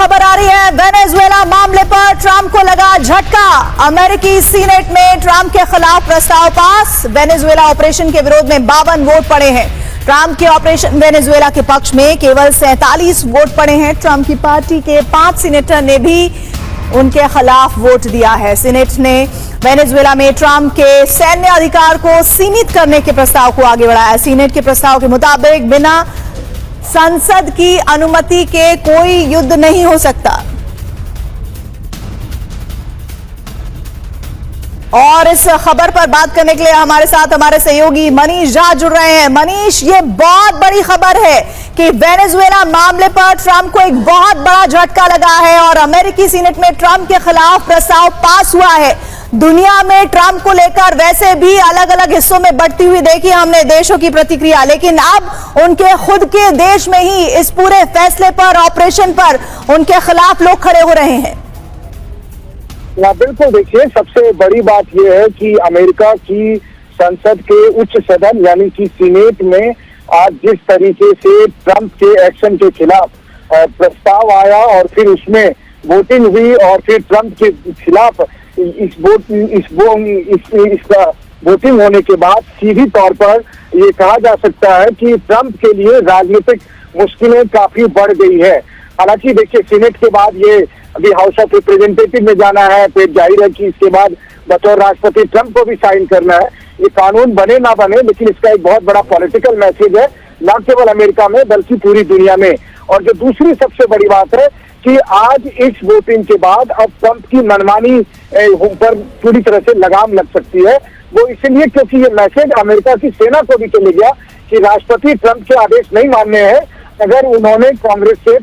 खबर आ रही है वेनेजुएला मामले पर ट्रंप को लगा झटका। अमेरिकी सीनेट में ट्रंप के खिलाफ प्रस्ताव पास। वेनेजुएला ऑपरेशन के विरोध में 52 वोट पड़े हैं। ट्रंप के ऑपरेशन वेनेजुएला के पक्ष में केवल 47 वोट पड़े हैं। ट्रंप की पार्टी के 5 सीनेटर ने भी उनके खिलाफ वोट दिया है। सीनेट ने वेनेजुएला में ट्रंप के सैन्य अधिकार को सीमित करने के प्रस्ताव को आगे बढ़ाया। सीनेट के प्रस्ताव के मुताबिक बिना संसद की अनुमति के कोई युद्ध नहीं हो सकता। और इस खबर पर बात करने के लिए हमारे साथ हमारे सहयोगी मनीष झा जुड़ रहे हैं। मनीष, ये बहुत बड़ी खबर है कि वेनेजुएला मामले पर ट्रंप को एक बहुत बड़ा झटका लगा है और अमेरिकी सीनेट में ट्रंप के खिलाफ प्रस्ताव पास हुआ है। दुनिया में ट्रंप को लेकर वैसे भी अलग अलग हिस्सों में बढ़ती हुई देखी हमने देशों की प्रतिक्रिया, लेकिन अब उनके खुद के देश में ही इस पूरे फैसले पर, ऑपरेशन पर उनके खिलाफ लोग खड़े हो रहे हैं। बिल्कुल, देखिए, सबसे बड़ी बात यह है कि अमेरिका की संसद के उच्च सदन यानी कि सीनेट में आज जिस तरीके से ट्रंप के एक्शन के खिलाफ प्रस्ताव आया और फिर उसमें वोटिंग हुई और फिर ट्रंप के खिलाफ इसका वोटिंग होने के बाद सीधी तौर पर ये कहा जा सकता है कि ट्रंप के लिए राजनीतिक मुश्किलें काफी बढ़ गई है। हालांकि देखिए, सीनेट के बाद ये अभी हाउस ऑफ रिप्रेजेंटेटिव में जाना है, फिर जाहिर है कि इसके बाद बतौर राष्ट्रपति ट्रंप को भी साइन करना है। ये कानून बने ना बने, लेकिन इसका एक बहुत बड़ा पॉलिटिकल मैसेज है, न केवल अमेरिका में बल्कि पूरी दुनिया में। और जो दूसरी सबसे बड़ी बात है कि आज इस वोटिंग के बाद अब ट्रंप की मनमानी पर पूरी तरह से लगाम लग सकती है। वो इसलिए क्योंकि ये मैसेज अमेरिका की सेना को भी चले गया कि राष्ट्रपति ट्रंप के आदेश नहीं मानने हैं अगर उन्होंने कांग्रेस से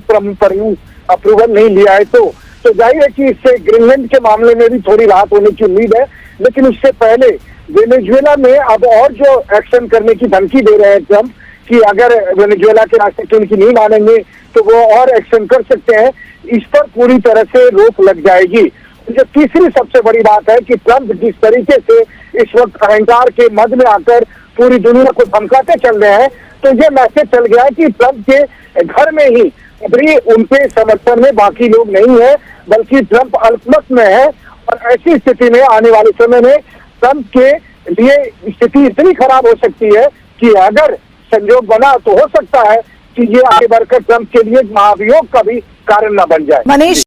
अप्रूवल नहीं लिया है तो जाहिर है कि इससे ग्रीनलैंड के मामले में भी थोड़ी राहत होने की उम्मीद है। लेकिन उससे पहले वेनेजुएला में अब और जो एक्शन करने की धमकी दे रहे हैं ट्रंप कि अगर वेनेजुएला के राष्ट्रपति उनकी नहीं मानेंगे तो वो और एक्शन कर सकते हैं, इस पर पूरी तरह से रोक लग जाएगी। जो तीसरी सबसे बड़ी बात है कि ट्रंप जिस तरीके से इस वक्त अहंकार के मद में आकर पूरी दुनिया को धमकाते चल रहे हैं, तो ये मैसेज चल गया है कि ट्रंप के घर में ही अभी उनके समर्थन में बाकी लोग नहीं है, बल्कि ट्रंप अल्पमत में है। और ऐसी स्थिति में आने वाले समय में ट्रंप के लिए स्थिति इतनी खराब हो सकती है कि अगर संयोग बना तो हो सकता है कि ये आगे बढ़कर ट्रंप के लिए महाभियोग का भी कारण न बन जाए। मनीष